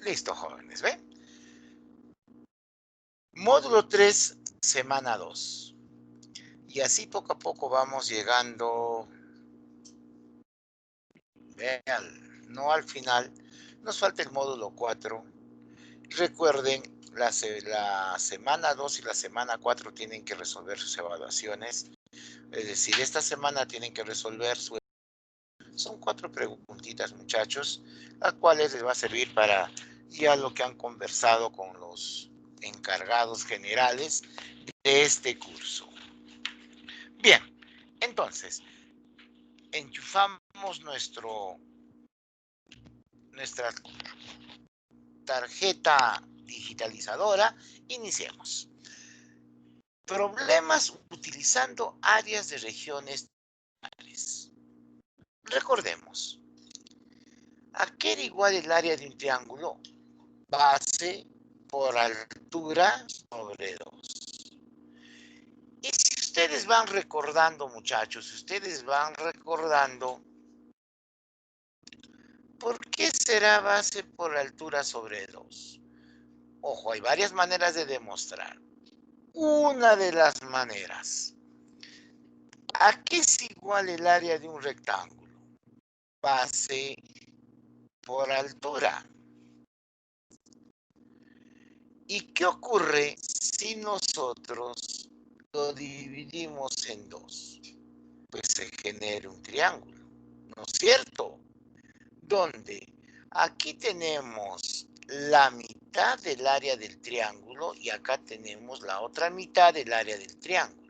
Listo, jóvenes, ¿ven? Módulo 3, semana 2. Y así poco a poco vamos llegando, vean, no al final. Nos falta el módulo 4. Recuerden, la semana 2 y la semana 4 tienen que resolver sus evaluaciones. Es decir, esta semana tienen que resolver su... Son 4 preguntitas, muchachos, las cuales les va a servir para ya lo que han conversado con los encargados generales de este curso. Bien, entonces, enchufamos nuestra tarjeta digitalizadora. Iniciemos. Problemas utilizando áreas de regiones. Recordemos, ¿a qué era igual el área de un triángulo? Base por altura sobre 2. Y si ustedes van recordando, muchachos, ustedes van recordando, ¿por qué será base por altura sobre 2? Ojo, hay varias maneras de demostrar. Una de las maneras. ¿A qué es igual el área de un rectángulo? Base por altura. ¿Y qué ocurre si nosotros lo dividimos en 2? Pues se genera un triángulo, ¿no es cierto? Donde aquí tenemos la mitad del área del triángulo y acá tenemos la otra mitad del área del triángulo.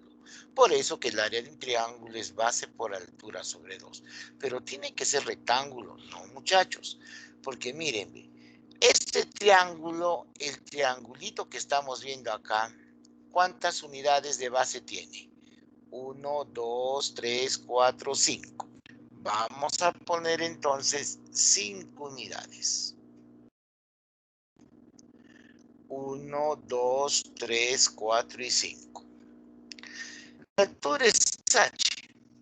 Por eso que el área de un triángulo es base por altura sobre 2. Pero tiene que ser rectángulo, no, muchachos. Porque miren, este triángulo, el triangulito que estamos viendo acá, ¿cuántas unidades de base tiene? 1, 2, 3, 4, 5. Vamos a poner entonces 5 unidades. 1, 2, 3, 4 y 5. La altura es h,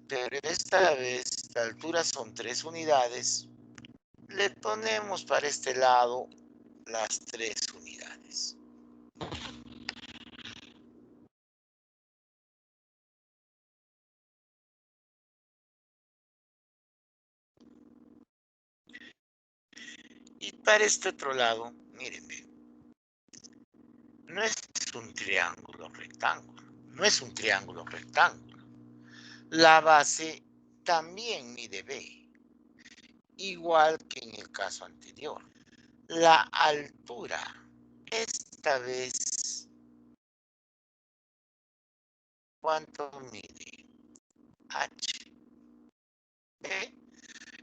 pero esta vez la altura son 3 unidades. Le ponemos para este lado las 3 unidades. Y para este otro lado, mírenme, no es un triángulo rectángulo, no es un triángulo rectángulo. La base también mide B, igual que en el caso anterior. La altura, esta vez, ¿cuánto mide? H. ¿Ve?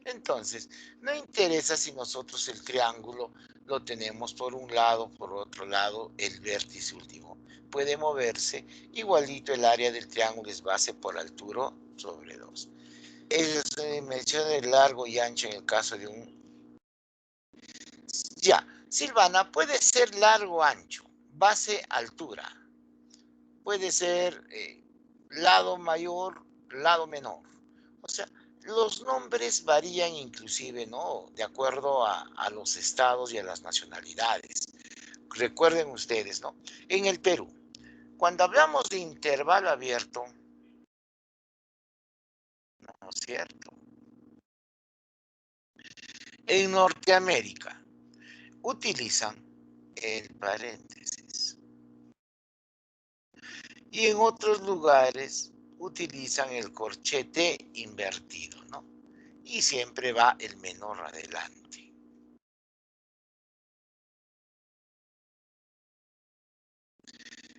Entonces, no interesa si nosotros el triángulo lo tenemos por un lado, por otro lado, el vértice último. Puede moverse, igualito el área del triángulo es base por altura sobre 2. Es dimensión de largo y ancho en el caso de un... Ya, Silvana, puede ser largo, ancho, base, altura. Puede ser lado mayor, lado menor. O sea, los nombres varían inclusive, ¿no? De acuerdo a los estados y a las nacionalidades. Recuerden ustedes, ¿no? En el Perú, cuando hablamos de intervalo abierto, ¿no es cierto? En Norteamérica utilizan el paréntesis. Y en otros lugares utilizan el corchete invertido, ¿no? Y siempre va el menor adelante.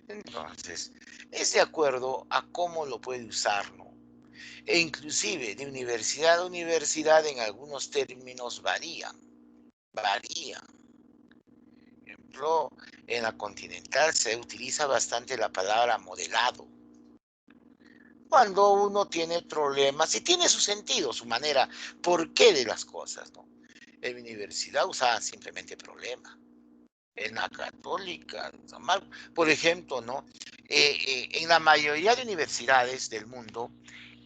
Entonces, es de acuerdo a cómo lo puede usar, ¿no? E inclusive de universidad a universidad en algunos términos varían. Varían. Por ejemplo, en la continental se utiliza bastante la palabra modelado. Cuando uno tiene problemas y tiene su sentido, su manera, por qué de las cosas, ¿no? En mi universidad usaba simplemente problema. En la católica, por ejemplo, ¿no? En la mayoría de universidades del mundo,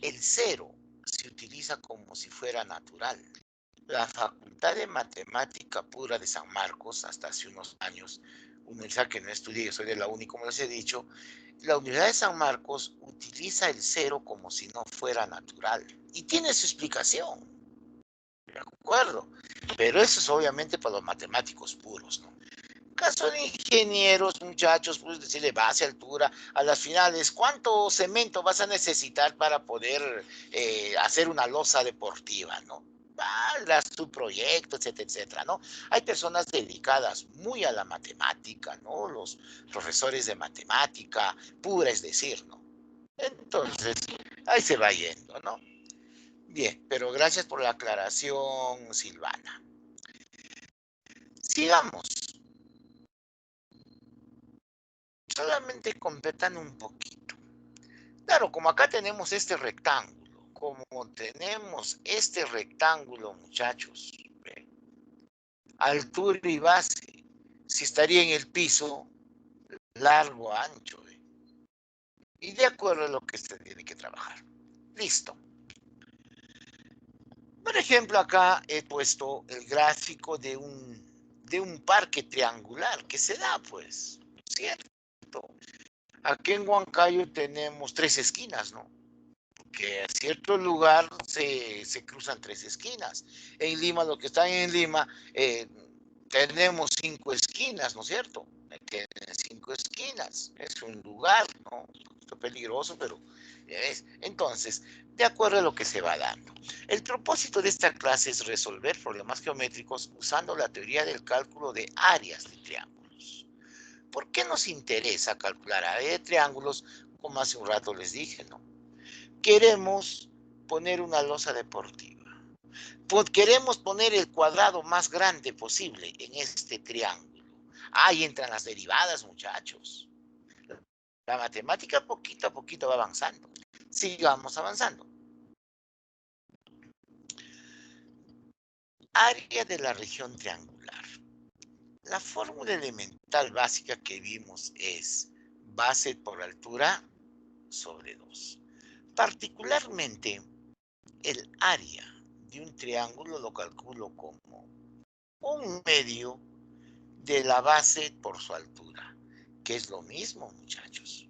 el cero se utiliza como si fuera natural. la Facultad de Matemática Pura de San Marcos, hasta hace unos años, universidad que no estudié, yo soy de la UNI, como les he dicho, la Universidad de San Marcos utiliza el cero como si no fuera natural. Y tiene su explicación, de acuerdo. Pero eso es obviamente para los matemáticos puros, ¿no? Caso de ingenieros, muchachos, pues decirle base, altura, a las finales, ¿cuánto cemento vas a necesitar para poder hacer una losa deportiva, no? Tu proyecto, etcétera, etcétera, ¿no? Hay personas dedicadas muy a la matemática, ¿no? Los profesores de matemática pura, es decir, ¿no? Entonces, ahí se va yendo, ¿no? Bien, pero gracias por la aclaración, Silvana. Sigamos. Solamente completan un poquito. Claro, como acá tenemos este rectángulo, muchachos, ¿ve? Altura y base, si estaría en el piso, largo, ancho, ¿ve? Y de acuerdo a lo que se tiene que trabajar. Listo. Por ejemplo, acá he puesto el gráfico de un parque triangular que se da, pues, ¿cierto? Aquí en Huancayo tenemos 3 esquinas, ¿no? Que a cierto lugar se cruzan 3 esquinas. En Lima, lo que está en Lima, tenemos 5 esquinas, ¿no es cierto? Tienen 5 esquinas. Es un lugar, ¿no? Un poquito peligroso, pero ¿ves? Entonces, de acuerdo a lo que se va dando. El propósito de esta clase es resolver problemas geométricos usando la teoría del cálculo de áreas de triángulos. ¿Por qué nos interesa calcular áreas de triángulos? Como hace un rato les dije, ¿no? Queremos poner una losa deportiva. Queremos poner el cuadrado más grande posible en este triángulo. Ahí entran las derivadas, muchachos. La matemática poquito a poquito va avanzando. Sigamos avanzando. Área de la región triangular. La fórmula elemental básica que vimos es base por altura sobre 2. Particularmente, el área de un triángulo lo calculo como un medio de la base por su altura, que es lo mismo, muchachos.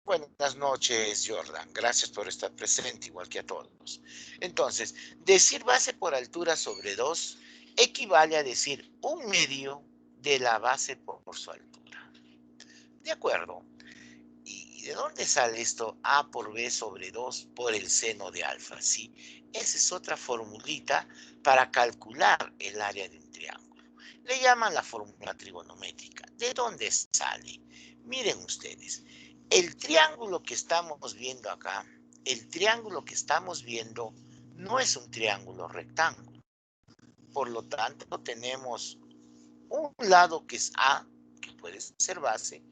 Buenas noches, Jordan. Gracias por estar presente, igual que a todos. Entonces, decir base por altura sobre 2 equivale a decir un medio de la base por su altura. ¿De acuerdo? ¿Y de dónde sale esto? A por B sobre 2 por el seno de alfa. Sí, esa es otra formulita para calcular el área de un triángulo. Le llaman la fórmula trigonométrica. ¿De dónde sale? Miren ustedes, el triángulo que estamos viendo acá, el triángulo que estamos viendo no es un triángulo rectángulo. Por lo tanto, tenemos un lado que es A, que puede ser base,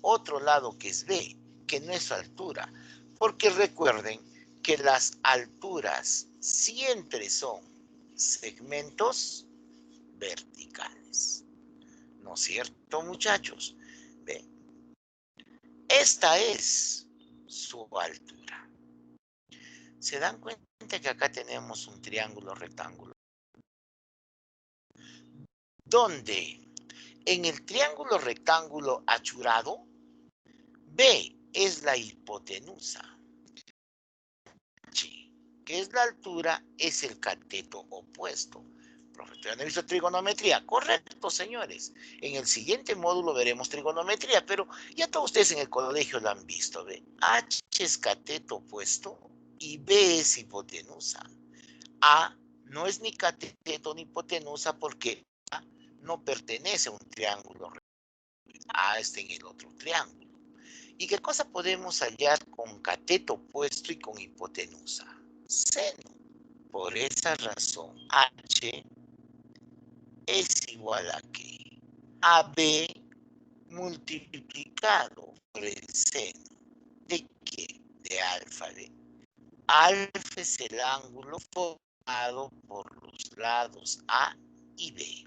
otro lado que es B, que no es altura, porque recuerden que las alturas siempre son segmentos verticales. ¿No es cierto, muchachos? Ve, esta es su altura. ¿Se dan cuenta que acá tenemos un triángulo rectángulo? Donde en el triángulo rectángulo achurado, B es la hipotenusa. Que es la altura, es el cateto opuesto. Profesor, ¿han visto trigonometría? Correcto, señores. En el siguiente módulo veremos trigonometría, pero ya todos ustedes en el colegio lo han visto, ¿ve? H es cateto opuesto y B es hipotenusa. A no es ni cateto ni hipotenusa porque A no pertenece a un triángulo. A está en el otro triángulo. ¿Y qué cosa podemos hallar con cateto opuesto y con hipotenusa? Seno. Por esa razón, H es igual a ¿qué? A B multiplicado por el seno. ¿De qué? De alfa B. Alfa es el ángulo formado por los lados A y B.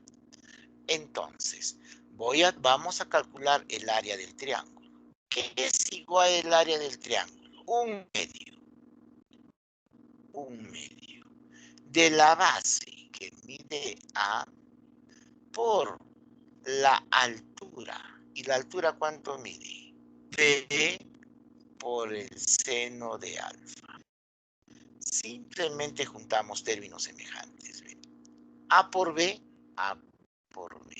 Entonces, vamos a calcular el área del triángulo. ¿Qué es igual al área del triángulo? Un medio. De la base. que mide A por la altura. ¿Y la altura cuánto mide? B por el seno de alfa. Simplemente juntamos términos semejantes. ¿Ve? A por B, A por B.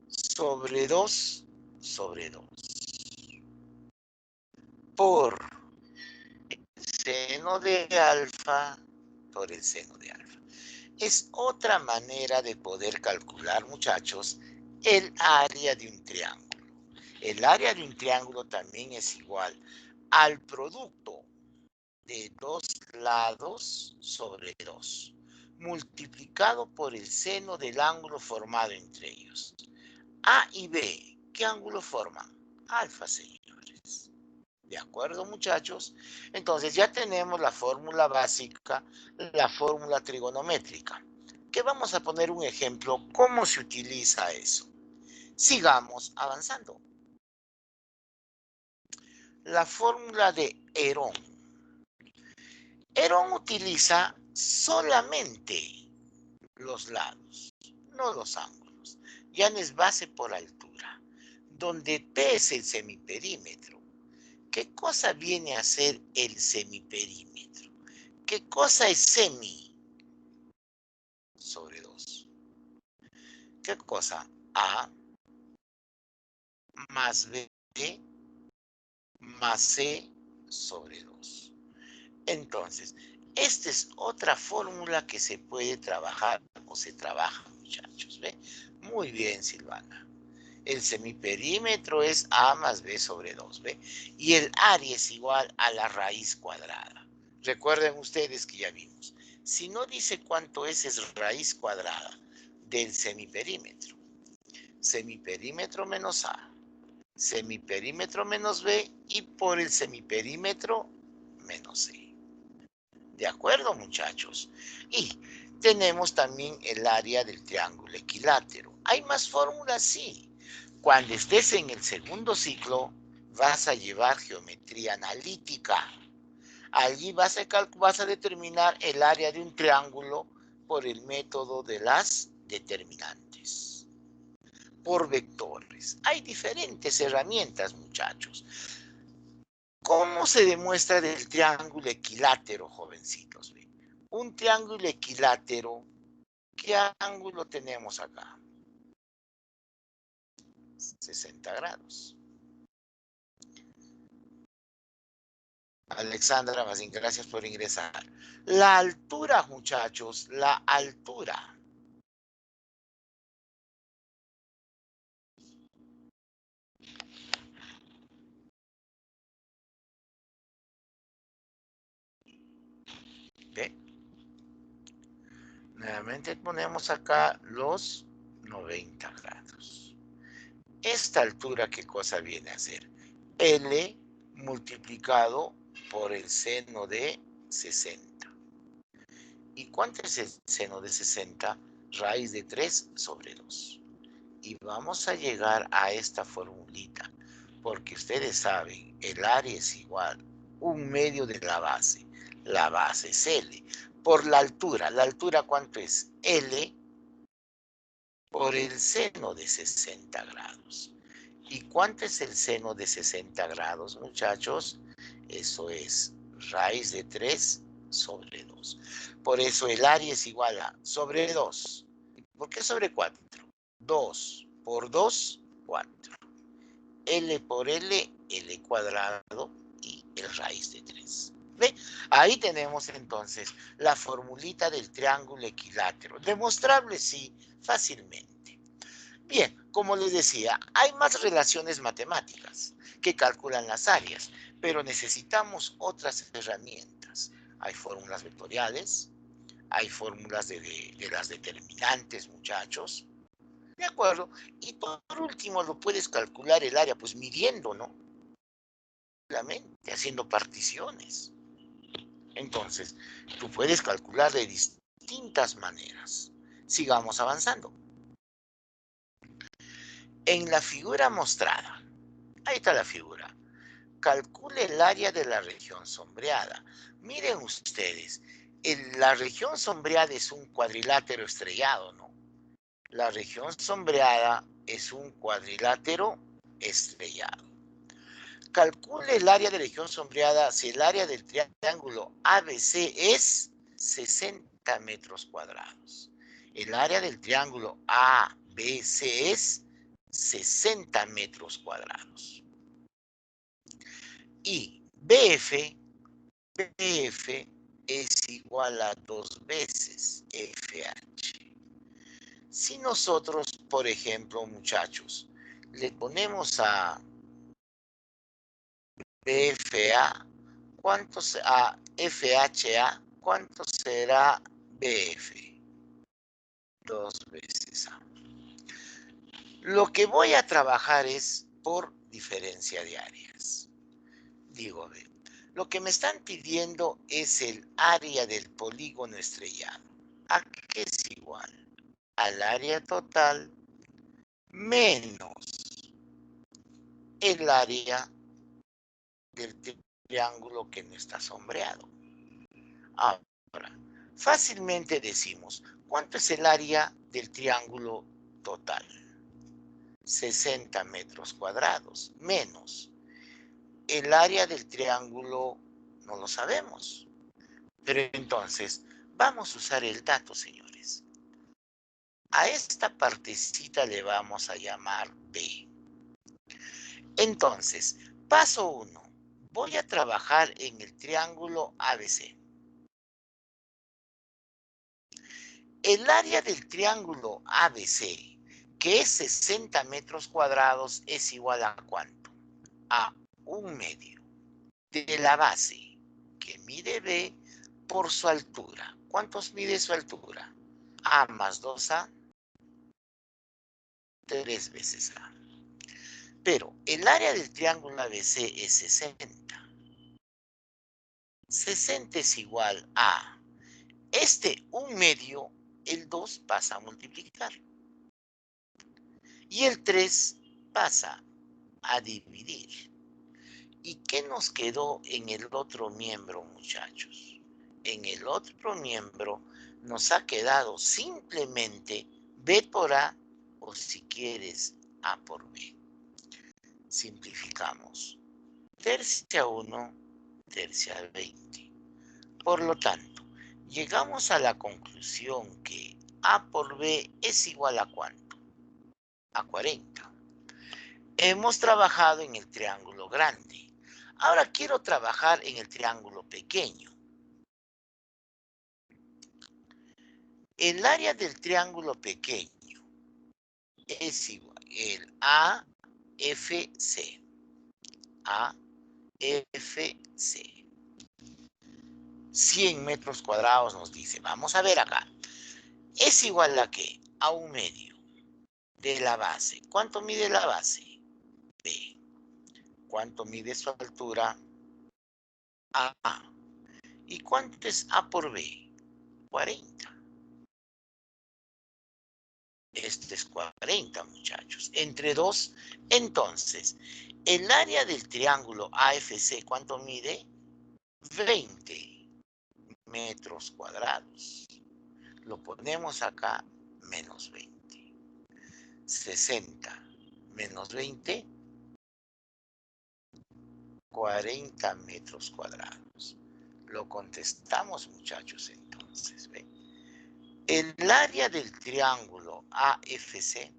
Sobre 2, sobre 2. Por el seno de alfa, por el seno de alfa. Es otra manera de poder calcular, muchachos, el área de un triángulo. El área de un triángulo también es igual al producto de dos lados sobre 2, multiplicado por el seno del ángulo formado entre ellos. A y B, ¿qué ángulo forman? Alfa, señores. ¿De acuerdo, muchachos? Entonces ya tenemos la fórmula básica, la fórmula trigonométrica. Que vamos a poner un ejemplo, ¿cómo se utiliza eso? Sigamos avanzando. La fórmula de Herón. Herón utiliza solamente los lados, no los ángulos. Ya no es base por altura, donde P es el semiperímetro. ¿Qué cosa viene a ser el semiperímetro? ¿Qué cosa es semi? Sobre 2. ¿Qué cosa? A más B más C sobre 2. Entonces, esta es otra fórmula que se puede trabajar o se trabaja, muchachos. ¿Ve? Muy bien, Silvana. El semiperímetro es A más B sobre 2, ¿ve? Y el área es igual a la raíz cuadrada. Recuerden ustedes que ya vimos. Si no dice cuánto es raíz cuadrada del semiperímetro. Semiperímetro menos A. Semiperímetro menos B y por el semiperímetro menos C. ¿De acuerdo, muchachos? Y tenemos también el área del triángulo equilátero. ¿Hay más fórmulas? Sí. Cuando estés en el segundo ciclo, vas a llevar geometría analítica. Allí vas a determinar el área de un triángulo por el método de las determinantes. Por vectores. Hay diferentes herramientas, muchachos. ¿Cómo se demuestra el triángulo equilátero, jovencitos? Un triángulo equilátero, ¿qué ángulo tenemos acá? 60 grados. Alexandra Mazín, gracias por ingresar. La altura, muchachos, la altura. ¿Ve? Nuevamente ponemos acá los 90 grados. Esta altura, ¿qué cosa viene a ser? L multiplicado por el seno de 60. ¿Y cuánto es el seno de 60? Raíz de 3 sobre 2. Y vamos a llegar a esta formulita, porque ustedes saben, el área es igual, 1/2 de la base. La base es L. Por la altura ¿cuánto es? L por el seno de 60 grados. ¿Y cuánto es el seno de 60 grados, muchachos? Eso es raíz de 3 sobre 2. Por eso el área es igual a sobre 2. ¿Por qué sobre 4? 2 por 2, 4. L por L, L cuadrado y el raíz de 3. ¿Ve? Ahí tenemos entonces la formulita del triángulo equilátero. Demostrable, sí, fácilmente. Bien, como les decía, hay más relaciones matemáticas que calculan las áreas, pero necesitamos otras herramientas. Hay fórmulas vectoriales, hay fórmulas de las determinantes, muchachos. ¿De acuerdo? Y por último, lo puedes calcular el área, pues midiendo, ¿no? Haciendo particiones. Entonces, tú puedes calcular de distintas maneras. Sigamos avanzando. En la figura mostrada, ahí está la figura. Calcule el área de la región sombreada. Miren ustedes, La región sombreada es un cuadrilátero estrellado, ¿no? La región sombreada es un cuadrilátero estrellado. Calcule el área de región sombreada si el área del triángulo ABC es 60 metros cuadrados. El área del triángulo ABC es 60 metros cuadrados. Y BF es igual a 2 veces FH. Si nosotros, por ejemplo, muchachos, le ponemos a BFA, a FHA, ¿cuánto será BF? 2 veces A. Lo que voy a trabajar es por diferencia de áreas. Digo, a ver, lo que me están pidiendo es el área del polígono estrellado. ¿A qué es igual? Al área total menos el área del triángulo que no está sombreado. Ahora, fácilmente decimos, ¿cuánto es el área del triángulo total? 60 metros cuadrados, menos el área del triángulo, no lo sabemos. Pero entonces, vamos a usar el dato, señores. A esta partecita le vamos a llamar B. Entonces, paso 1. Voy a trabajar en el triángulo ABC. El área del triángulo ABC, que es 60 metros cuadrados, es igual a ¿cuánto? A 1/2 de la base, que mide B, por su altura. ¿Cuántos mide su altura? A más 2A, 3 veces A. Pero el área del triángulo ABC es 60. 60 es igual a este 1/2, el 2 pasa a multiplicar. Y el 3 pasa a dividir. ¿Y qué nos quedó en el otro miembro, muchachos? En el otro miembro nos ha quedado simplemente B por A, o si quieres, A por B. Simplificamos. Tercia 1, tercia 20. Por lo tanto, llegamos a la conclusión que A por B es igual a ¿cuánto? A 40. Hemos trabajado en el triángulo grande. Ahora quiero trabajar en el triángulo pequeño. El área del triángulo pequeño es igual el AFC. AFC. 100 metros cuadrados nos dice. Vamos a ver acá. ¿Es igual a qué? A 1/2 de la base. ¿Cuánto mide la base? B. ¿Cuánto mide su altura? A. ¿Y cuánto es A por B? 40. Este es 40, muchachos. Entre 2. Entonces, el área del triángulo AFC, ¿cuánto mide? 20 metros cuadrados. Lo ponemos acá, menos 20. 60 menos 20, 40 metros cuadrados. Lo contestamos, muchachos, entonces. ¿Ven? El área del triángulo AFC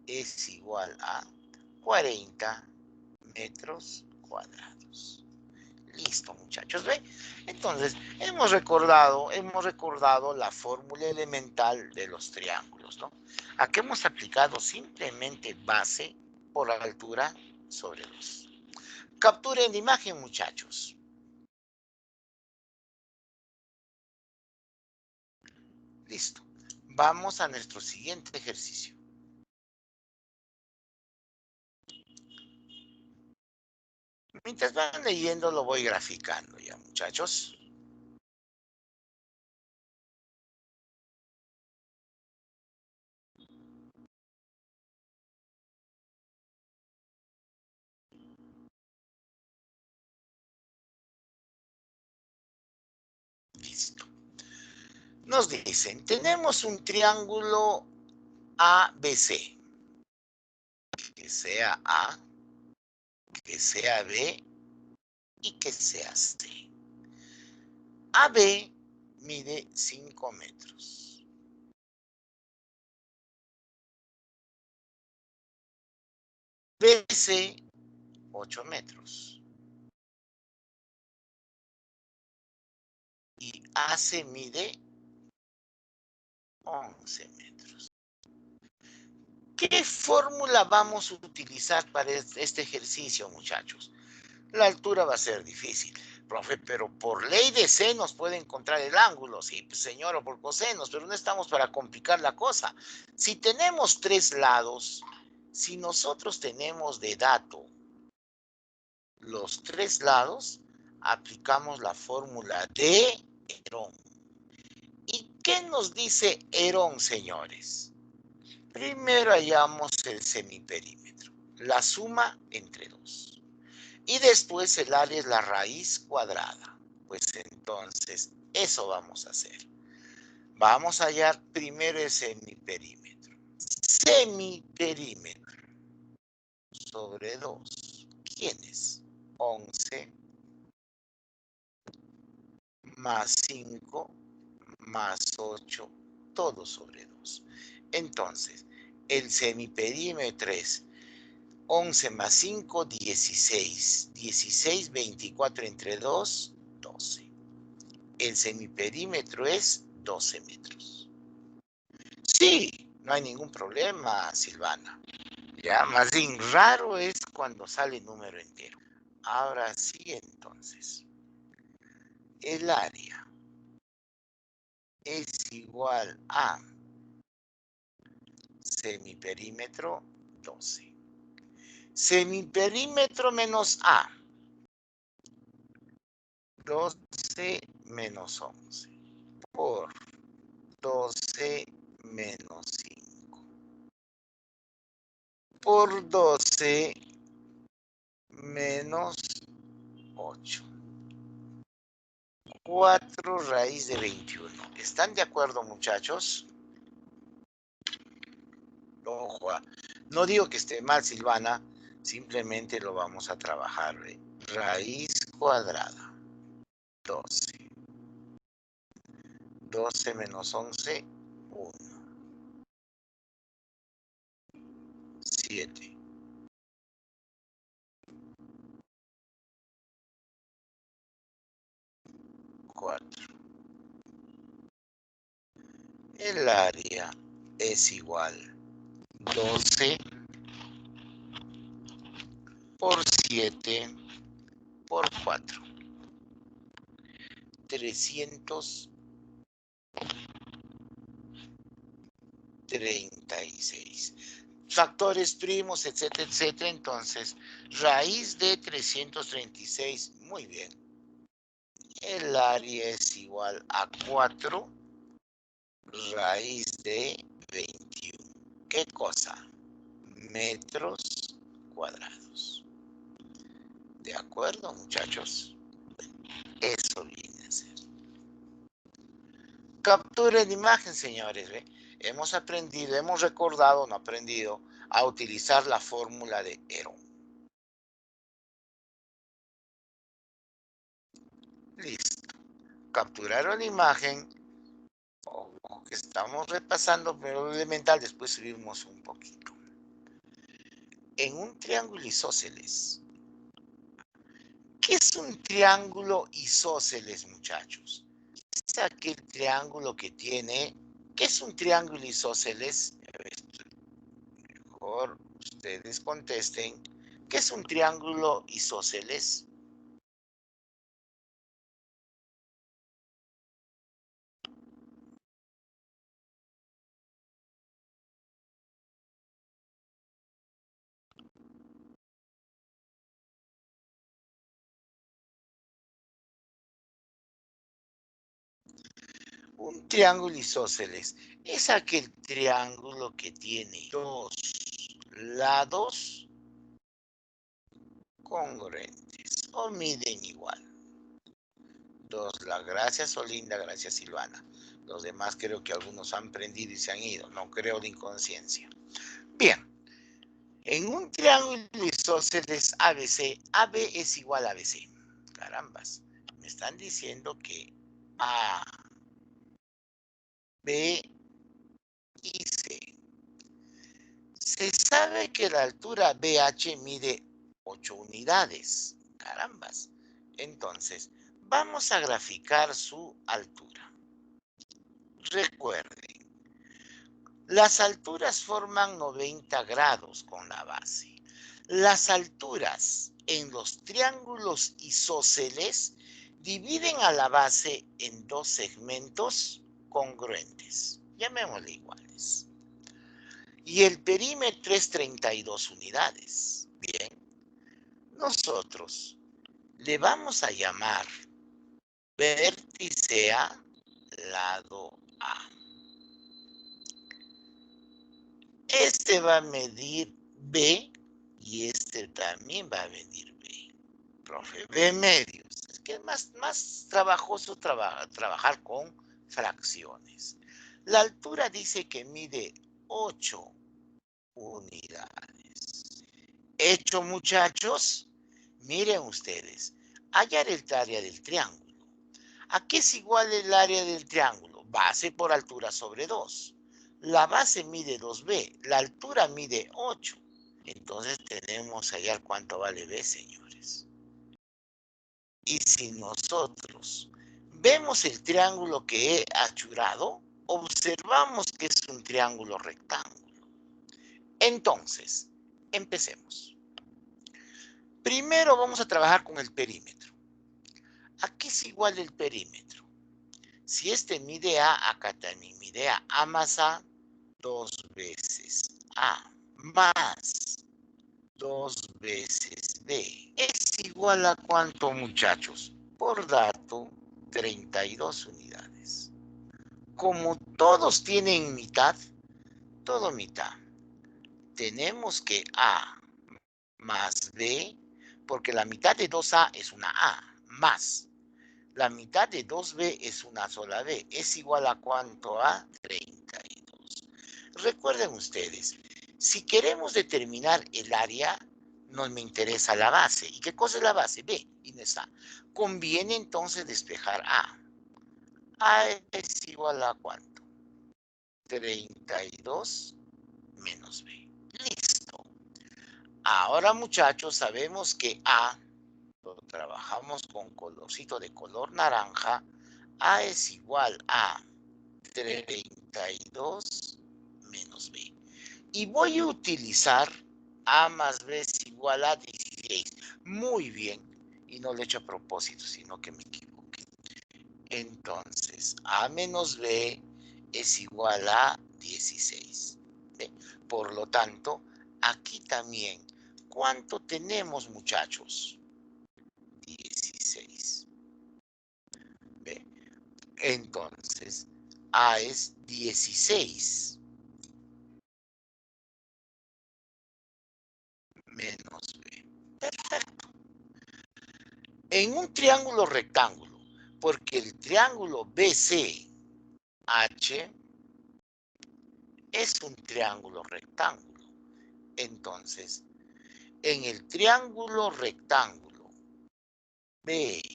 es igual a 40 metros cuadrados. Listo, muchachos, ¿ven? Entonces, hemos recordado la fórmula elemental de los triángulos, ¿no? Aquí hemos aplicado simplemente base por altura sobre 2. Capturen la imagen, muchachos. Listo. Vamos a nuestro siguiente ejercicio. Mientras van leyendo, lo voy graficando ya, muchachos. Nos dicen, tenemos un triángulo ABC, que sea A, que sea B y que sea C. AB mide 5 metros. BC, 8 metros. Y AC mide 11 metros. ¿Qué fórmula vamos a utilizar para este ejercicio, muchachos? La altura va a ser difícil. Profe, pero por ley de senos puede encontrar el ángulo. Sí, pues, señor, o por cosenos, pero no estamos para complicar la cosa. Si tenemos tres lados, si nosotros tenemos de dato los tres lados, aplicamos la fórmula de Herón. ¿Y qué nos dice Herón, señores? Primero hallamos el semiperímetro, la suma entre dos. Y después el área es la raíz cuadrada. Pues entonces, eso vamos a hacer. Vamos a hallar primero el semiperímetro. Semiperímetro sobre 2. ¿Quién es? 11 más 5 más 8, todo sobre 2. Entonces, el semiperímetro es 11 más 5, 16. 16, 24 entre 2, 12. El semiperímetro es 12 metros. Sí, no hay ningún problema, Silvana. Ya, más bien raro es cuando sale número entero. Ahora sí, entonces, el área es igual a semiperímetro 12. Semiperímetro menos A, 12 menos 11, por 12 menos 5, por 12 menos 8. 4 raíz de 21. ¿Están de acuerdo, muchachos? Ojo, no digo que esté mal, Silvana, simplemente lo vamos a trabajar. Raíz cuadrada, 12. 12 menos 11, 1. 7. 4. El área es igual 12 por 7 por 4. 336. Factores primos, etcétera, etcétera. Entonces, raíz de 336. Muy bien. El área es igual a 4 raíz de 21. ¿Qué cosa? Metros cuadrados. ¿De acuerdo, muchachos? Eso viene a ser. Captura de imagen, señores. ¿Ve? Hemos aprendido, hemos recordado, no aprendido, a utilizar la fórmula de Herón. Listo. Capturaron la imagen. Que estamos repasando, pero elemental, después subimos un poquito. En un triángulo isósceles. ¿Qué es un triángulo isósceles, muchachos? Es aquel triángulo que tiene. ¿Qué es un triángulo isósceles? Mejor ustedes contesten. ¿Qué es un triángulo isósceles? Un triángulo isósceles es aquel triángulo que tiene dos lados congruentes o miden igual. Dos, gracias Olinda, gracias Silvana. Los demás creo que algunos han prendido y se han ido. No creo de inconsciencia. Bien. En un triángulo isósceles ABC, AB es igual a ABC. Carambas. Me están diciendo que A, B y C. Se sabe que la altura BH mide 8 unidades. Carambas. Entonces, vamos a graficar su altura. Recuerden, las alturas forman 90 grados con la base. Las alturas en los triángulos isósceles dividen a la base en dos segmentos congruentes. Llamémosle iguales. Y el perímetro es 32 unidades. Bien, nosotros le vamos a llamar vértice A, lado A. Este va a medir B y este también va a medir B. Profe, B medios. Es que es más trabajoso trabajar con fracciones. La altura dice que mide 8 unidades. Hecho, muchachos, miren ustedes, hallar el área del triángulo. ¿A qué es igual el área del triángulo? Base por altura sobre 2. La base mide 2b, la altura mide 8. Entonces tenemos que hallar cuánto vale b, señores. Y si nosotros vemos el triángulo que he achurado, observamos que es un triángulo rectángulo. Entonces, empecemos. Primero vamos a trabajar con el perímetro. ¿A qué es igual el perímetro? Si este mide A, acá también mide A. A más A, 2 veces A, más 2 veces B. ¿Es igual a cuánto, muchachos? Por dato, 32 unidades. Como todos tienen mitad, todo mitad, tenemos que A más B, porque la mitad de 2A es una A, más la mitad de 2b es una sola b. ¿Es igual a cuánto? A 32. Recuerden ustedes, si queremos determinar el área, no me interesa la base. ¿Y qué cosa es la base? B y no es A. Conviene entonces despejar A. A es igual a cuánto? 32 menos B. Listo. Ahora, muchachos, sabemos que A, lo trabajamos con colorcito de color naranja, A es igual a 32 menos B. Y voy a utilizar A más B es igual a 16. Muy bien. Y no lo he hecho a propósito, sino que me equivoqué. Entonces, A menos B es igual a 16. ¿Ve? Por lo tanto, aquí también, ¿cuánto tenemos, muchachos? 16. ¿Ve? Entonces, A es 16 menos B. Perfecto. En un triángulo rectángulo, porque el triángulo BCH es un triángulo rectángulo. Entonces, en el triángulo rectángulo BHC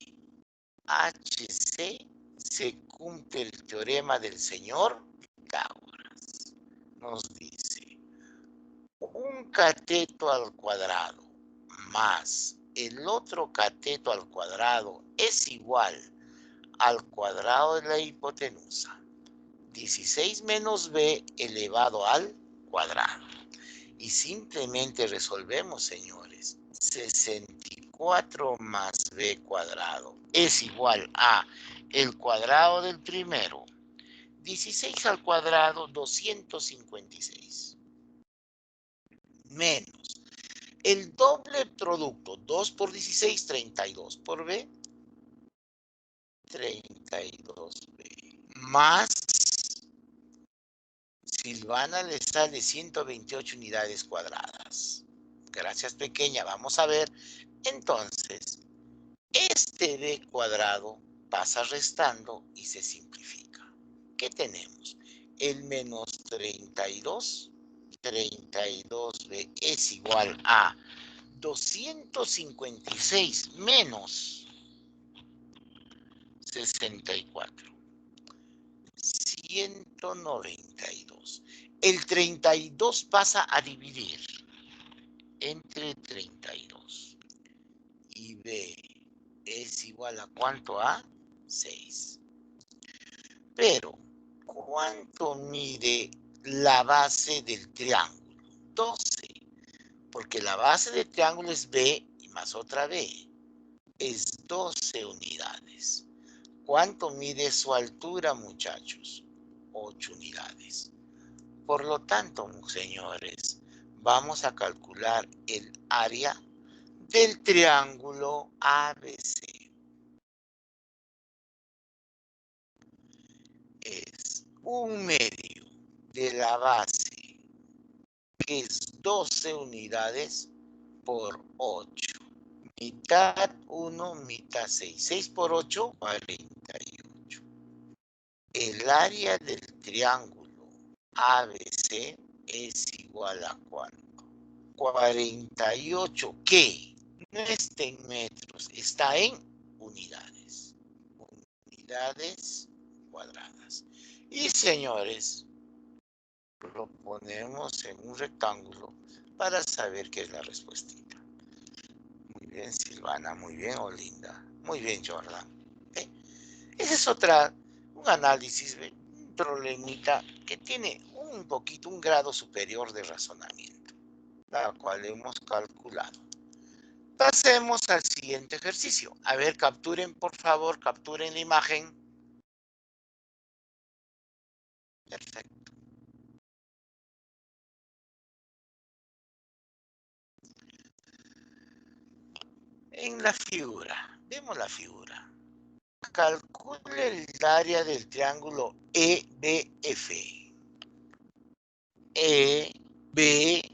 se cumple el teorema del señor Pitágoras. Nos dice un cateto al cuadrado más el otro cateto al cuadrado es igual al cuadrado de la hipotenusa. 16 menos b elevado al cuadrado. Y simplemente resolvemos, señores. 64 más b cuadrado es igual a el cuadrado del primero. 16 al cuadrado, 256. Menos el doble producto, 2 por 16, 32 por B, 32B. Más, Silvana le sale 128 unidades cuadradas. Gracias, pequeña. Vamos a ver. Entonces, este B cuadrado pasa restando y se simplifica. ¿qué tenemos? El menos 32, 32b es igual a 256 menos 64. 192. El 32 pasa a dividir entre 32. Y B es igual a ¿cuánto? A 6. Pero, ¿cuánto mide la base del triángulo? 12. Porque la base del triángulo es B y más otra B. Es 12 unidades. ¿Cuánto mide su altura, muchachos? 8 unidades. Por lo tanto, señores, vamos a calcular el área del triángulo ABC. Es un medio de la base, que es 12 unidades por 8. Mitad 1, mitad 6. 6 por 8, 48. El área del triángulo ABC es igual a ¿cuánto? 48, que no está en metros, está en unidades. Unidades cuadradas. Y señores, lo ponemos en un rectángulo para saber qué es la respuestita. Muy bien, Silvana, muy bien, Olinda. Muy bien, Jordan. ¿Eh? Ese es un análisis, un problemita que tiene un poquito, un grado superior de razonamiento, la cual hemos calculado. Pasemos al siguiente ejercicio. A ver, capturen, por favor, capturen la imagen. Perfecto. En la figura, vemos la figura. Calcule el área del triángulo EBF. EBF.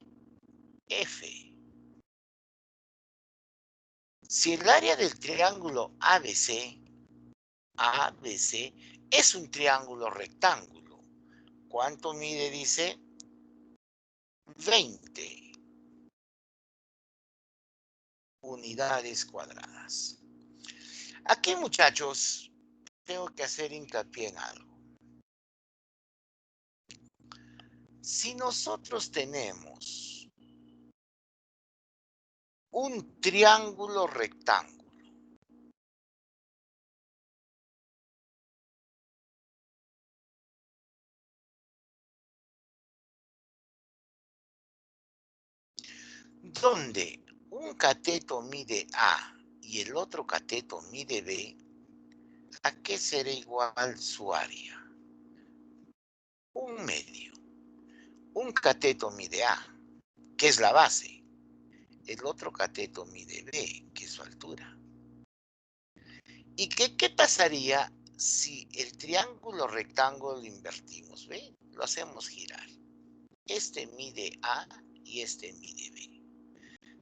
Si el área del triángulo ABC es un triángulo rectángulo, ¿cuánto mide? Dice 20 unidades cuadradas. Aquí, muchachos, tengo que hacer hincapié en algo. Si nosotros tenemos un triángulo rectángulo, donde un cateto mide A y el otro cateto mide B, ¿a qué será igual su área? Un medio. Un cateto mide A, que es la base. El otro cateto mide B, que es su altura. ¿Y qué pasaría si el triángulo rectángulo lo invertimos? ¿Ve? Lo hacemos girar. Este mide A y este mide B.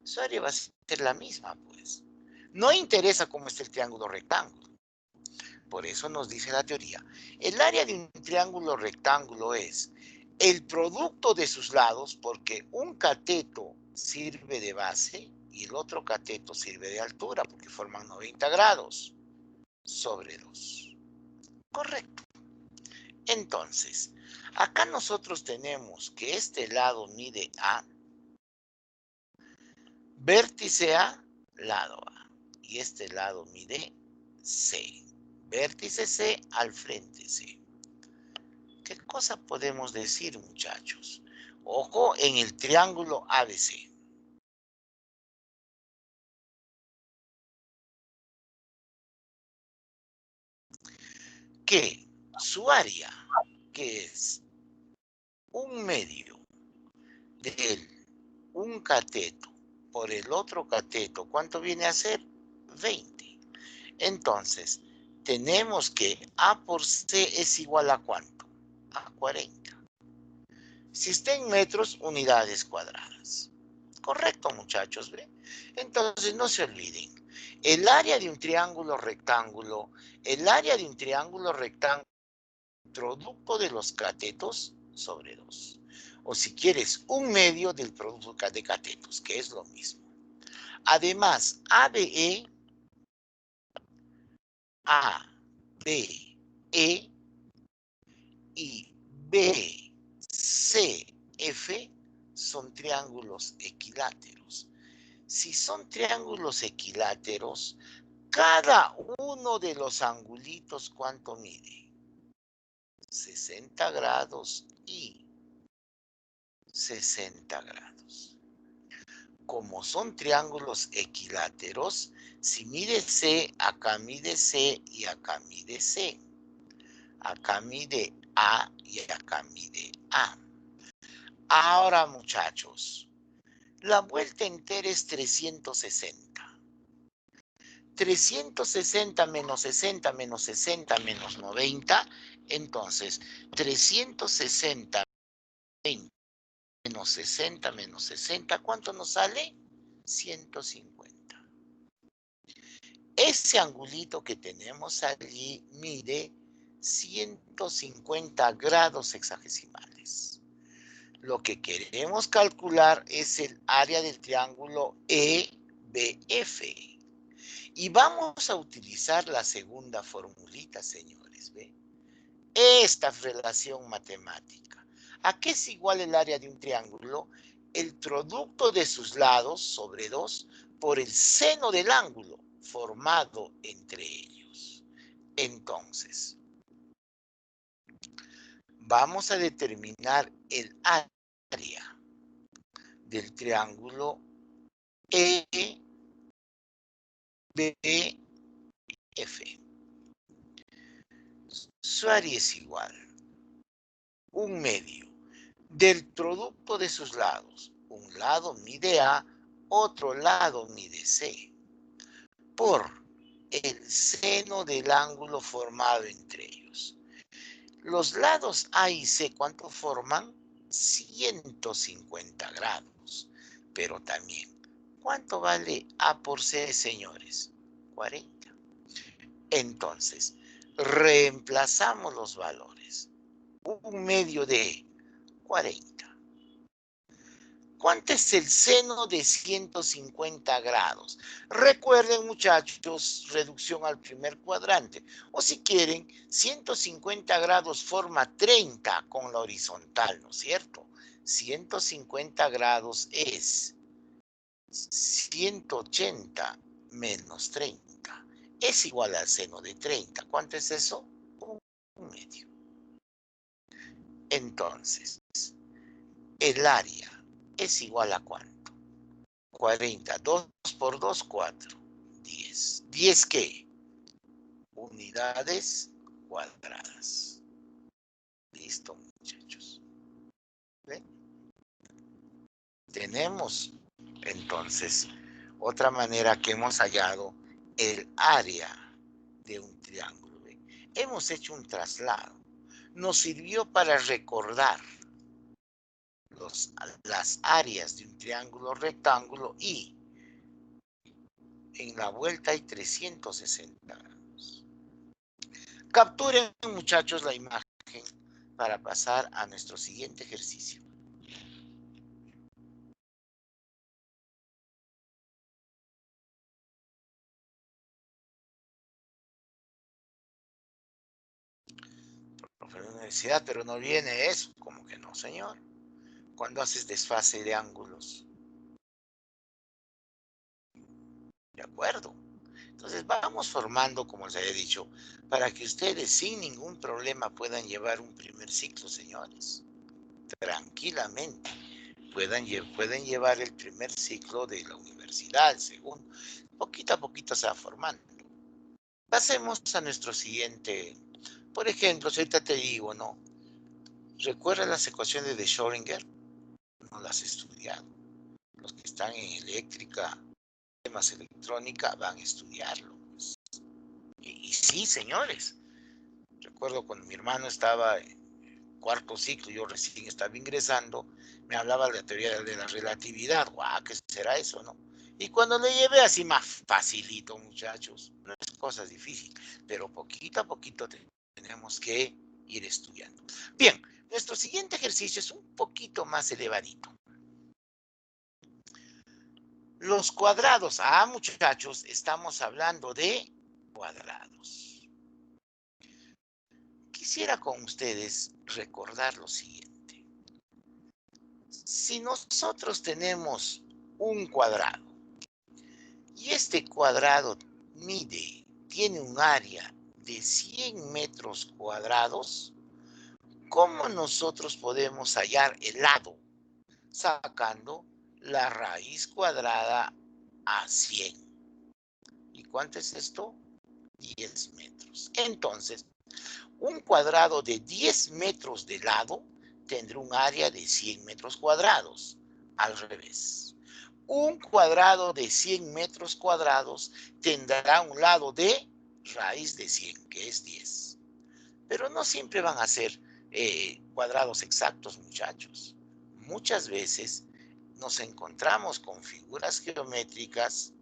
Su área va a ser la misma, pues. No interesa cómo está el triángulo rectángulo. Por eso nos dice la teoría. El área de un triángulo rectángulo es el producto de sus lados, porque un cateto sirve de base y el otro cateto sirve de altura, porque forman 90 grados sobre 2. Correcto. Entonces, acá nosotros tenemos que este lado mide A, vértice A, lado A. Y este lado mide C, vértice C al frente C. ¿Qué cosa podemos decir, muchachos? Ojo en el triángulo ABC. Que su área, que es un medio de un cateto por el otro cateto, ¿cuánto viene a ser? 20. Entonces, tenemos que A por C es igual a ¿cuánto? A 40. Si está en metros, unidades cuadradas. Correcto, muchachos, ¿ve? Entonces, no se olviden. El área de un triángulo rectángulo producto de los catetos sobre 2. O si quieres, un medio del producto de catetos, que es lo mismo. Además, ABE, ABE y BCF son triángulos equiláteros. Si son triángulos equiláteros, cada uno de los angulitos, ¿cuánto mide? 60 grados y 60 grados. Como son triángulos equiláteros, si mide C, acá mide C y acá mide C. Acá mide A y acá mide A. Ahora, muchachos, la vuelta entera es 360. 360 menos 60 menos 60 menos 90. Entonces, 360 menos 60 menos 60, ¿cuánto nos sale? 150. Ese angulito que tenemos allí mide 150 grados hexagesimales. Lo que queremos calcular es el área del triángulo EBF. Y vamos a utilizar la segunda formulita, señores. ¿Ve? Esta relación matemática. ¿A qué es igual el área de un triángulo? El producto de sus lados sobre 2 por el seno del ángulo formado entre ellos. Entonces, vamos a determinar el área del triángulo EBF. Su área es igual un medio del producto de sus lados. Un lado mide A, otro lado mide C, por el seno del ángulo formado entre ellos. Los lados A y C, ¿cuánto forman? 150 grados. Pero también, ¿cuánto vale A por C, señores? 40. Entonces, reemplazamos los valores. Un medio de 40. ¿Cuánto es el seno de 150 grados? Recuerden, muchachos, reducción al primer cuadrante. O si quieren, 150 grados forma 30 con la horizontal, ¿no es cierto? 150 grados es 180 menos 30. Es igual al seno de 30. ¿Cuánto es eso? Un medio. Entonces, el área es igual a ¿cuánto? 40. 2 por 2, 4. 10. ¿10 qué? Unidades cuadradas. Listo, muchachos. ¿Ven? Tenemos, entonces, otra manera que hemos hallado el área de un triángulo. ¿Ven? Hemos hecho un traslado. Nos sirvió para recordar las áreas de un triángulo rectángulo y en la vuelta hay 360 grados. Capturen, muchachos, la imagen para pasar a nuestro siguiente ejercicio. Profe de la universidad, pero no viene eso. ¿Cómo que no, señor? Cuando haces desfase de ángulos. ¿De acuerdo? Entonces vamos formando, como les he dicho, para que ustedes sin ningún problema puedan llevar un primer ciclo, señores. Tranquilamente. Pueden llevar el primer ciclo de la universidad, el segundo. Poquito a poquito se va formando. Pasemos a nuestro siguiente. Por ejemplo, si ahorita te digo, ¿no? ¿Recuerdas las ecuaciones de Schrödinger? No las he estudiado. Los que están en eléctrica, temas electrónica, van a estudiarlo. Pues. Y sí, señores. Recuerdo cuando mi hermano estaba en cuarto ciclo, yo recién estaba ingresando, me hablaba de la teoría de la relatividad. ¡Guau! ¿Qué será eso, no? Y cuando le llevé así más facilito, muchachos, no es cosa difícil, pero poquito a poquito tenemos que ir estudiando. Bien, nuestro siguiente ejercicio es un poquito más elevadito. Los cuadrados. Muchachos, estamos hablando de cuadrados. Quisiera con ustedes recordar lo siguiente. Si nosotros tenemos un cuadrado y este cuadrado tiene un área de 100 metros cuadrados, ¿cómo nosotros podemos hallar el lado? Sacando la raíz cuadrada a 100. ¿Y cuánto es esto? 10 metros. Entonces, un cuadrado de 10 metros de lado tendrá un área de 100 metros cuadrados. Al revés. Un cuadrado de 100 metros cuadrados tendrá un lado de raíz de 100, que es 10. Pero no siempre van a ser cuadrados exactos, muchachos. Muchas veces nos encontramos con figuras geométricas.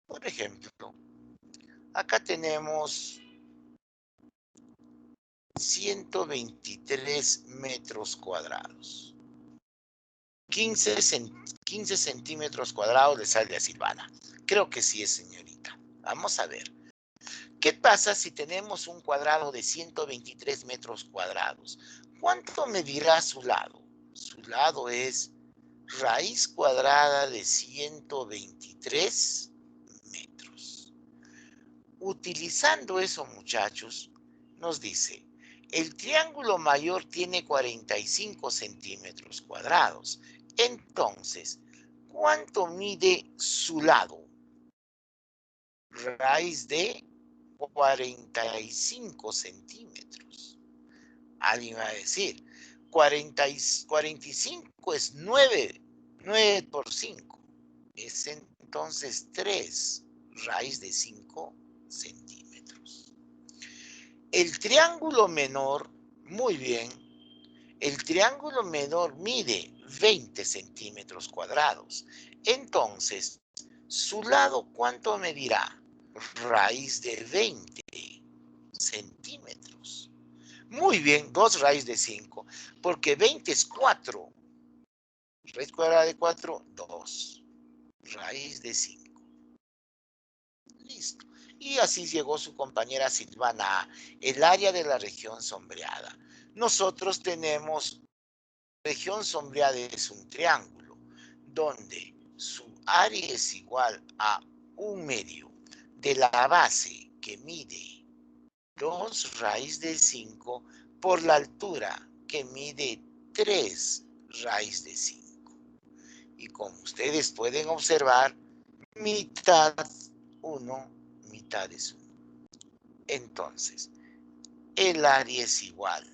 Por ejemplo, acá tenemos 123 metros cuadrados. 15 centímetros cuadrados le sale a Silvana. Creo que sí es, señorita. Vamos a ver. ¿Qué pasa si tenemos un cuadrado de 123 metros cuadrados? ¿Cuánto medirá su lado? Su lado es raíz cuadrada de 123 metros. Utilizando eso, muchachos, nos dice, el triángulo mayor tiene 45 centímetros cuadrados. Entonces, ¿cuánto mide su lado? Raíz de 45 centímetros. Alguien va a decir, 45 es 9 por 5. Es entonces 3 raíz de 5 centímetros. El triángulo menor, muy bien, el triángulo menor mide 20 centímetros cuadrados. Entonces, ¿su lado cuánto medirá? Raíz de 20 centímetros. Muy bien, 2 raíz de 5, porque 20 es 4. Raíz cuadrada de 4, 2. Raíz de 5. Listo. Y así llegó su compañera Silvana a el área de la región sombreada. Nosotros tenemos, región sombreada es un triángulo, donde su área es igual a 1/2 de la base que mide 2 raíz de 5 por la altura que mide 3 raíz de 5. Y como ustedes pueden observar, mitad 1, mitad es 1. Entonces, el área es igual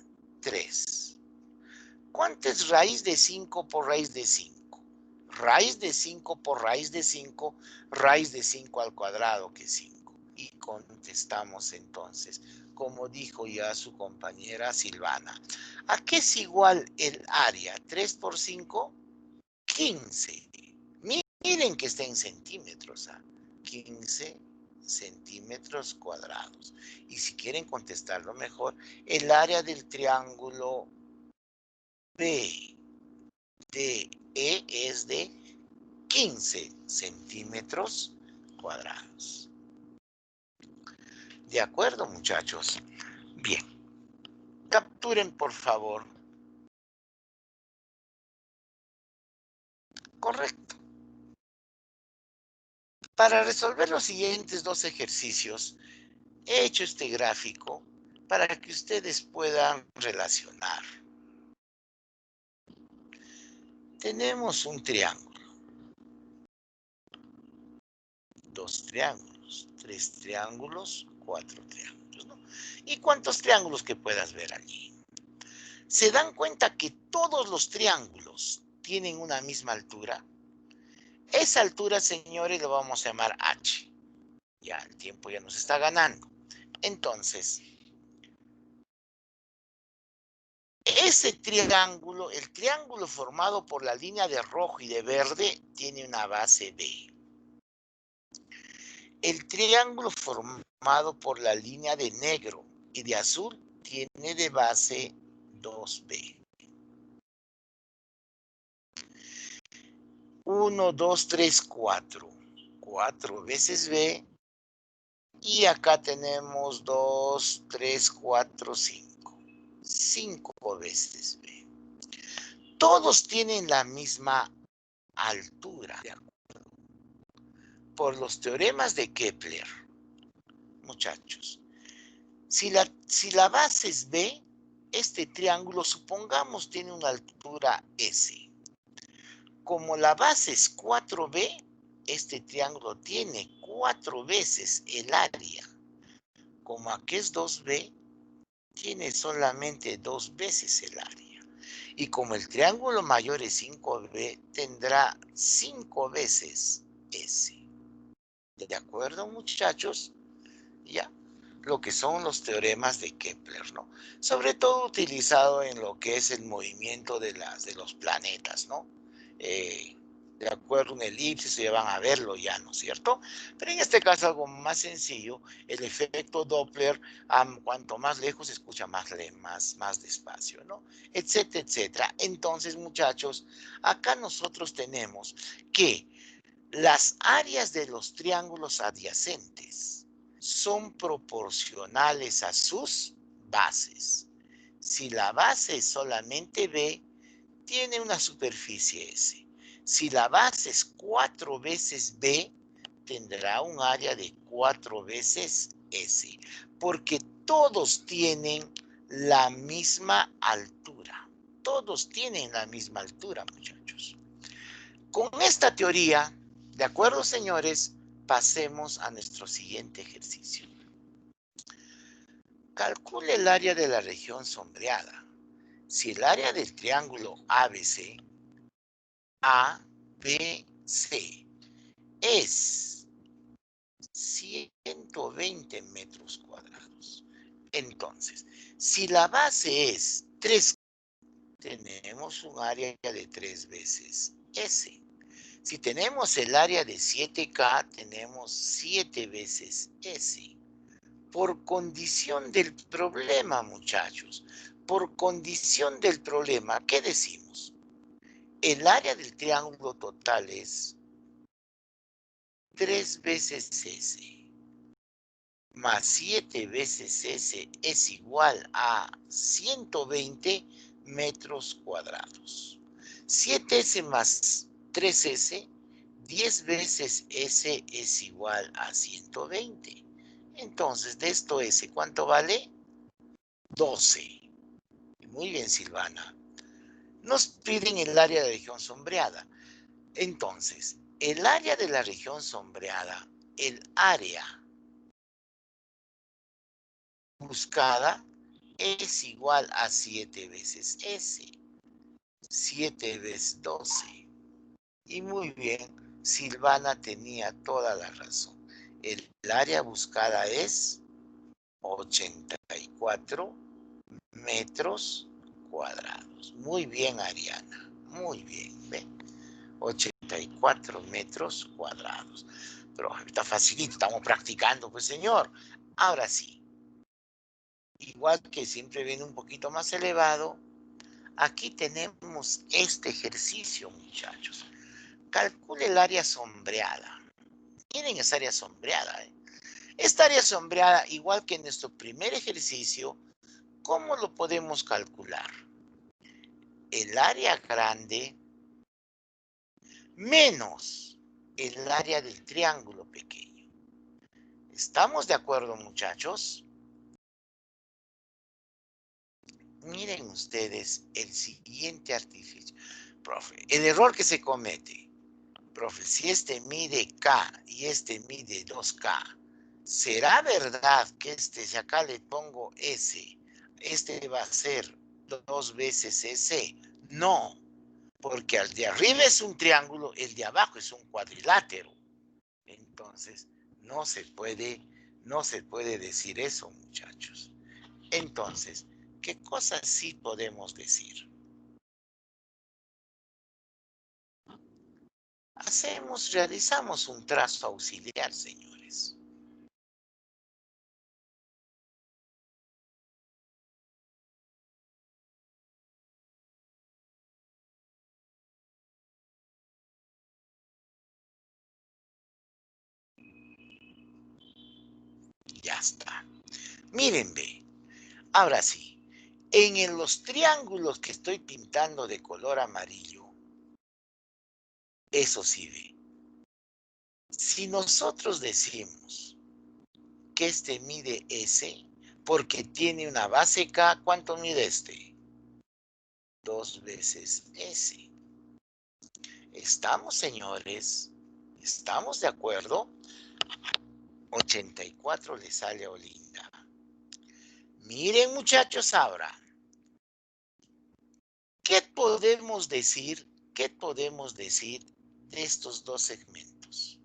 3. ¿Cuánto es raíz de 5 por raíz de 5? Raíz de 5 por raíz de 5, raíz de 5 al cuadrado, que es 5. Y contestamos entonces, como dijo ya su compañera Silvana. ¿A qué es igual el área? 3 por 5, 15. Miren que está en centímetros. 15 centímetros cuadrados. Y si quieren contestarlo mejor, el área del triángulo BDE es de 15 centímetros cuadrados. ¿De acuerdo, muchachos? Bien. Capturen, por favor. Correcto. Para resolver los siguientes 2 ejercicios, he hecho este gráfico para que ustedes puedan relacionar. Tenemos un triángulo, 2 triángulos, 3 triángulos, 4 triángulos, ¿no? ¿Y cuántos triángulos que puedas ver allí? ¿Se dan cuenta que todos los triángulos tienen una misma altura? Esa altura, señores, lo vamos a llamar H. Ya, el tiempo ya nos está ganando. Entonces, ese triángulo, el triángulo formado por la línea de rojo y de verde, tiene una base B. El triángulo formado por la línea de negro y de azul tiene de base 2b. 1, 2, 3, 4. 4 veces b. Y acá tenemos 2, 3, 4, 5. 5 veces b. Todos tienen la misma altura, ¿de acuerdo? Por los teoremas de Kepler, muchachos. Si la base es b, este triángulo, supongamos, tiene una altura S. Como la base es 4b, este triángulo tiene 4 veces el área. Como aquí es 2b, tiene solamente 2 veces el área. Y como el triángulo mayor es 5b, tendrá 5 veces S. ¿De acuerdo, muchachos? Ya. Lo que son los teoremas de Kepler, ¿no? Sobre todo utilizado en lo que es el movimiento de los planetas, ¿no? De acuerdo a una elipsis, ya van a verlo ya, ¿no es cierto? Pero en este caso algo más sencillo, el efecto Doppler, cuanto más lejos se escucha más despacio, ¿no? Etcétera, etcétera. Entonces, muchachos, acá nosotros tenemos que las áreas de los triángulos adyacentes son proporcionales a sus bases. Si la base es solamente B, tiene una superficie S. Si la base es 4 veces B, tendrá un área de 4 veces S, porque todos tienen la misma altura. Todos tienen la misma altura, muchachos. Con esta teoría, de acuerdo, señores, pasemos a nuestro siguiente ejercicio. Calcule el área de la región sombreada. Si el área del triángulo ABC, ABC, es 120 metros cuadrados. Entonces, si la base es 3, tenemos un área de 3 veces S. Si tenemos el área de 7K, tenemos 7 veces S. Por condición del problema, muchachos, por condición del problema, ¿qué decimos? El área del triángulo total es 3 veces S más 7 veces S es igual a 120 metros cuadrados. 7S más 3S, 10 veces S es igual a 120. Entonces, de esto S, ¿cuánto vale? 12. Muy bien, Silvana. Nos piden el área de la región sombreada. Entonces, el área de la región sombreada, el área buscada es igual a 7 veces S. 7 veces 12. Y muy bien, Silvana tenía toda la razón. El área buscada es 84 metros cuadrados. Muy bien, Ariana. Muy bien. ¿Ve? 84 metros cuadrados. Pero está facilito, estamos practicando, pues señor. Ahora sí, igual que siempre viene un poquito más elevado, aquí tenemos este ejercicio, muchachos. Calcule el área sombreada. Miren esa área sombreada. Esta área sombreada, igual que en nuestro primer ejercicio, ¿cómo lo podemos calcular? El área grande menos el área del triángulo pequeño. ¿Estamos de acuerdo, muchachos? Miren ustedes el siguiente artificio. Profe, el error que se comete. Profe, si este mide K y este mide 2K, ¿será verdad que si acá le pongo S, este va a ser 2 veces S? No, porque el de arriba es un triángulo, el de abajo es un cuadrilátero. Entonces, no se puede decir eso, muchachos. Entonces, ¿qué cosas sí podemos decir? Realizamos un trazo auxiliar, señores. Ya está. Miren, ve. Ahora sí. Los triángulos que estoy pintando de color amarillo, eso sí ve. Si nosotros decimos que este mide S, porque tiene una base K, ¿cuánto mide este? 2 veces S. ¿Estamos, señores? ¿Estamos de acuerdo? 84 le sale a Olinda. Miren, muchachos, ahora. ¿Qué podemos decir? ¿Qué podemos decir de estos dos segmentos?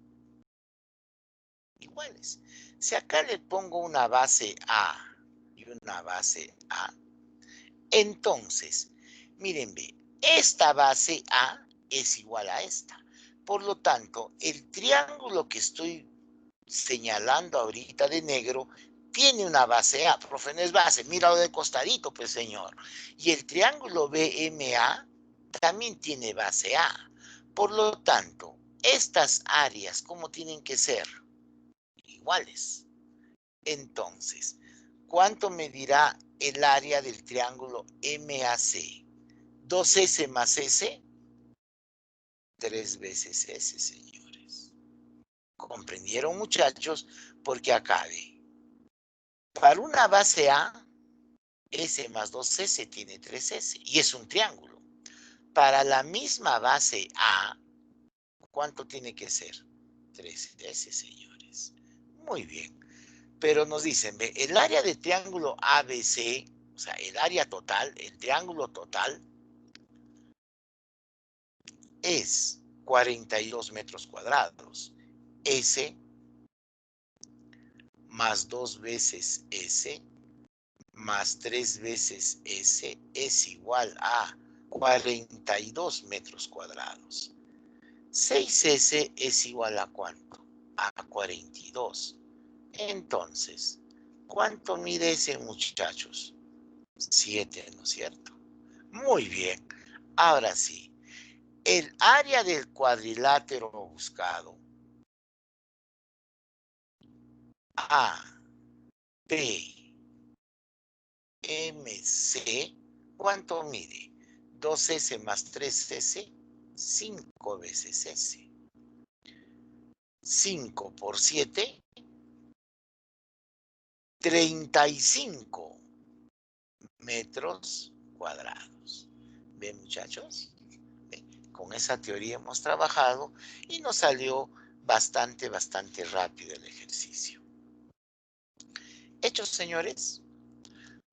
Iguales. Si acá le pongo una base A y una base A, entonces, miren, ve, esta base A es igual a esta. Por lo tanto, el triángulo que estoy señalando ahorita de negro tiene una base A. Profe, no es base, míralo de costadito, pues señor. Y el triángulo BMA también tiene base A. Por lo tanto, estas áreas, ¿cómo tienen que ser? Iguales. Entonces, ¿cuánto medirá el área del triángulo MAC? 2S más S, 3 veces S, señores. ¿Comprendieron, muchachos? Porque acabe. Para una base A, S más 2S tiene 3S y es un triángulo. Para la misma base A, ¿cuánto tiene que ser? 3S, señores. Muy bien. Pero nos dicen, ve, el área del triángulo ABC, o sea, el área total, el triángulo total, es 42 metros cuadrados. S más 2 veces S más 3 veces S es igual a 42 metros cuadrados. 6S es igual a ¿cuánto? A 42. Entonces, ¿cuánto mide ese, muchachos? 7, ¿no es cierto? Muy bien. Ahora sí, el área del cuadrilátero buscado, A, B, M, C, ¿cuánto mide? 2S más 3S, 5 veces S. 5 por 7, 35 metros cuadrados. ¿Ven, muchachos? ¿Ven? Con esa teoría hemos trabajado y nos salió bastante rápido el ejercicio. ¿Hechos, señores?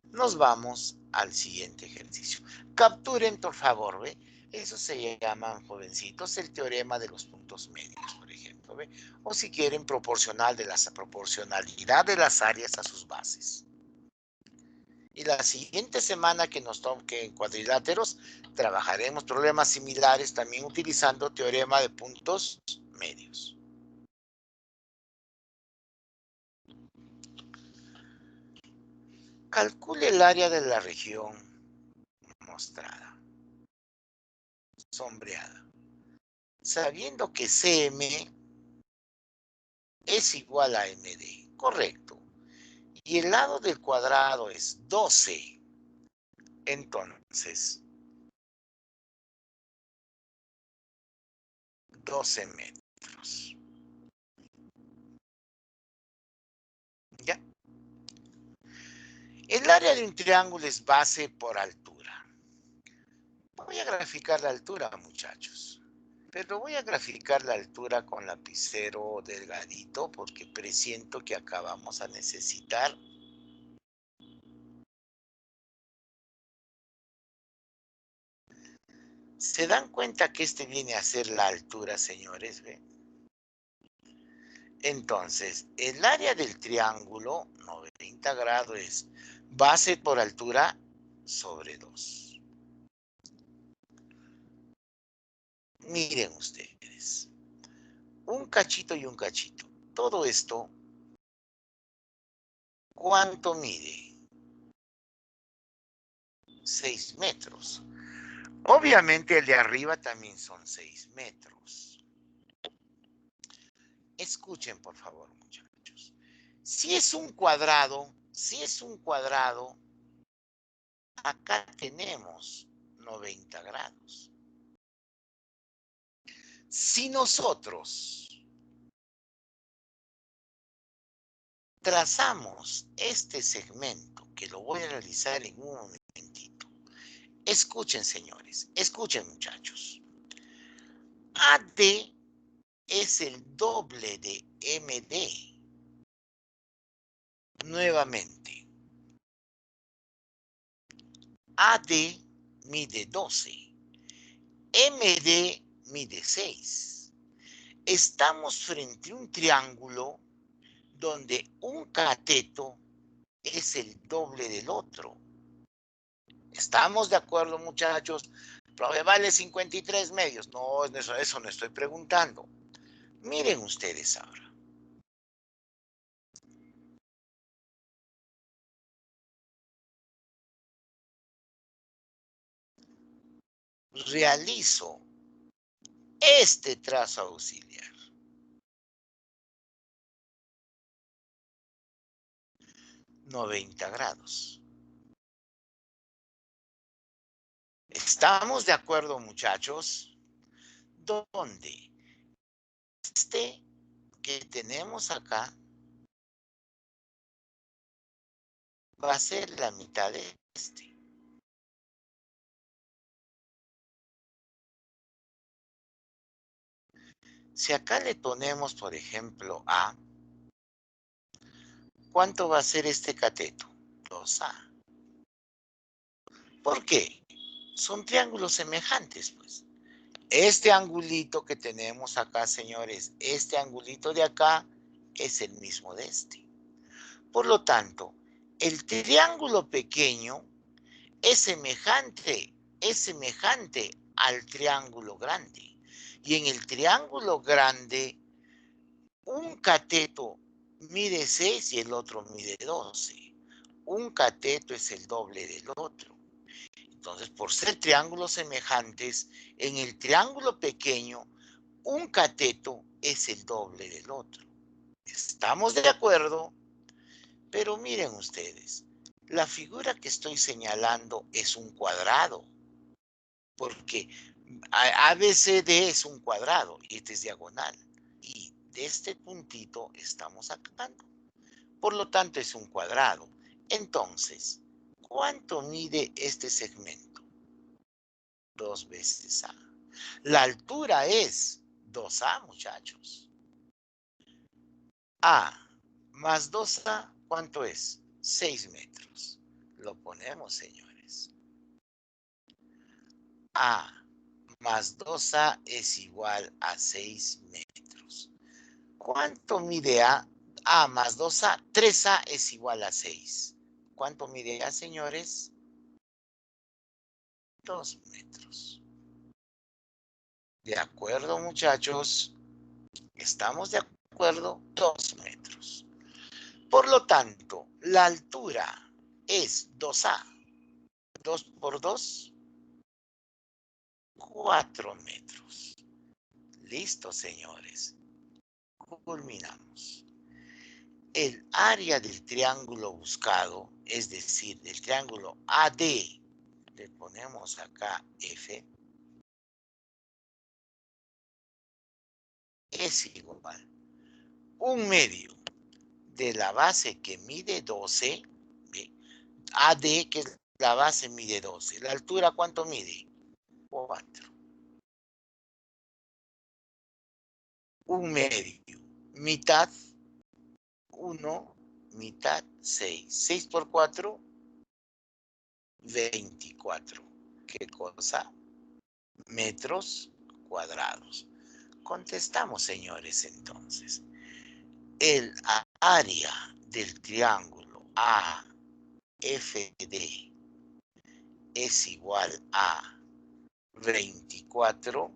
Nos vamos al siguiente ejercicio. Capturen, por favor, ¿ve? Eso se llaman, jovencitos, el teorema de los puntos medios, por ejemplo, ¿ve? O si quieren, proporcionalidad de las áreas a sus bases. Y la siguiente semana que nos toque en cuadriláteros, trabajaremos problemas similares también utilizando teorema de puntos medios. Calcule el área de la región mostrada, sombreada, sabiendo que CM es igual a MD, correcto. Y el lado del cuadrado es 12. Entonces, 12 metros. ¿Ya? El área de un triángulo es base por altura. Voy a graficar la altura, muchachos. Pero voy a graficar la altura con lapicero delgadito porque presiento que acá vamos a necesitar. ¿Se dan cuenta que este viene a ser la altura, señores? ¿Ve? Entonces, el área del triángulo, 90 grados, es base por altura sobre 2. Miren ustedes, un cachito y un cachito. Todo esto, ¿cuánto mide? 6 metros. Obviamente el de arriba también son 6 metros. Escuchen, por favor, muchachos. Si es un cuadrado, acá tenemos 90 grados. Si nosotros trazamos este segmento, que lo voy a realizar en un momentito. Escuchen, señores, escuchen, muchachos. AD es el doble de MD. Nuevamente, AD mide 12, MD mide 6. Estamos frente a un triángulo donde un cateto es el doble del otro. ¿Estamos de acuerdo, muchachos? Profe, vale 53 medios. No, eso no estoy preguntando. Miren ustedes ahora. Realizo este trazo auxiliar. 90 grados. ¿Estamos de acuerdo, muchachos? Donde este que tenemos acá va a ser la mitad de este. Si acá le ponemos, por ejemplo, A, ¿cuánto va a ser este cateto? 2A. ¿Por qué? Son triángulos semejantes, pues. Este angulito que tenemos acá, señores, este angulito de acá es el mismo de este. Por lo tanto, el triángulo pequeño es semejante al triángulo grande. Y en el triángulo grande, un cateto mide 6 y el otro mide 12. Un cateto es el doble del otro. Entonces, por ser triángulos semejantes, en el triángulo pequeño, un cateto es el doble del otro. ¿Estamos de acuerdo? Pero miren ustedes, la figura que estoy señalando es un cuadrado, porque ABCD es un cuadrado y este es diagonal. Y de este puntito estamos sacando. Por lo tanto, es un cuadrado. Entonces, ¿cuánto mide este segmento? 2 veces A. La altura es 2A, muchachos. A más 2A, ¿cuánto es? 6 metros. Lo ponemos, señores. A más 2A es igual a 6 metros. ¿Cuánto mide A? A más 2A, 3A es igual a 6. ¿Cuánto mide A, señores? 2 metros. ¿De acuerdo, muchachos? ¿Estamos de acuerdo? 2 metros. Por lo tanto, la altura es 2A. 2 por 2, 4 metros. Listo, señores. Culminamos. El área del triángulo buscado, es decir, del triángulo AD, le ponemos acá F, es igual un medio de la base que mide 12, ¿ve? AD, que es la base, mide 12. ¿La altura cuánto mide? 4. Un medio. Mitad, 1, mitad, 6. 6 por 4, 24. ¿Qué cosa? Metros cuadrados. Contestamos, señores, entonces. El área del triángulo AFD es igual a 24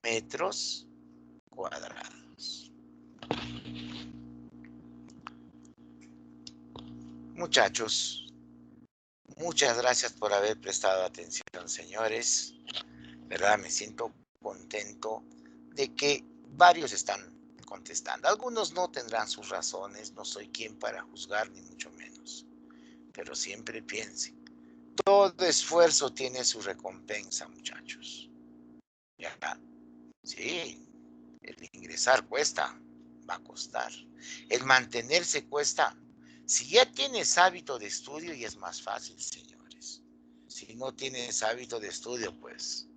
metros cuadrados. Muchachos, muchas gracias por haber prestado atención, señores. ¿Verdad? Me siento contento de que varios están contestando. Algunos no tendrán sus razones, no soy quien para juzgar, ni mucho menos. Pero siempre piense, todo esfuerzo tiene su recompensa, muchachos. Ya, sí, el ingresar cuesta, va a costar. El mantenerse cuesta. Si ya tienes hábito de estudio, y es más fácil, señores. Si no tienes hábito de estudio, pues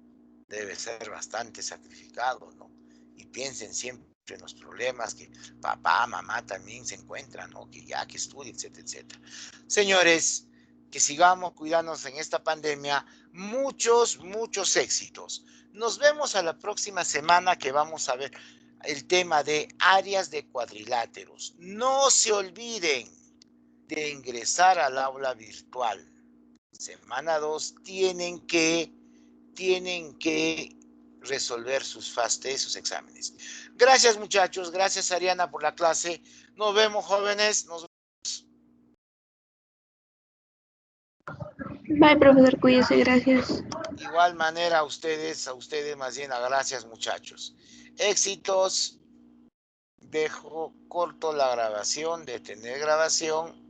debe ser bastante sacrificado, ¿no? Y piensen siempre en los problemas que papá, mamá también se encuentran, ¿no? Que ya que estudien, etcétera, etcétera. Señores, que sigamos cuidándonos en esta pandemia. Muchos, muchos éxitos. Nos vemos a la próxima semana que vamos a ver el tema de áreas de cuadriláteros. No se olviden de ingresar al aula virtual. Semana 2 tienen que resolver sus FAST, sus exámenes. Gracias, muchachos. Gracias, Ariana, por la clase. Nos vemos, jóvenes. Bye, profesor, cuídese, gracias. Igual manera a ustedes más bien, gracias, muchachos. Éxitos. Dejo corto la grabación, detener grabación.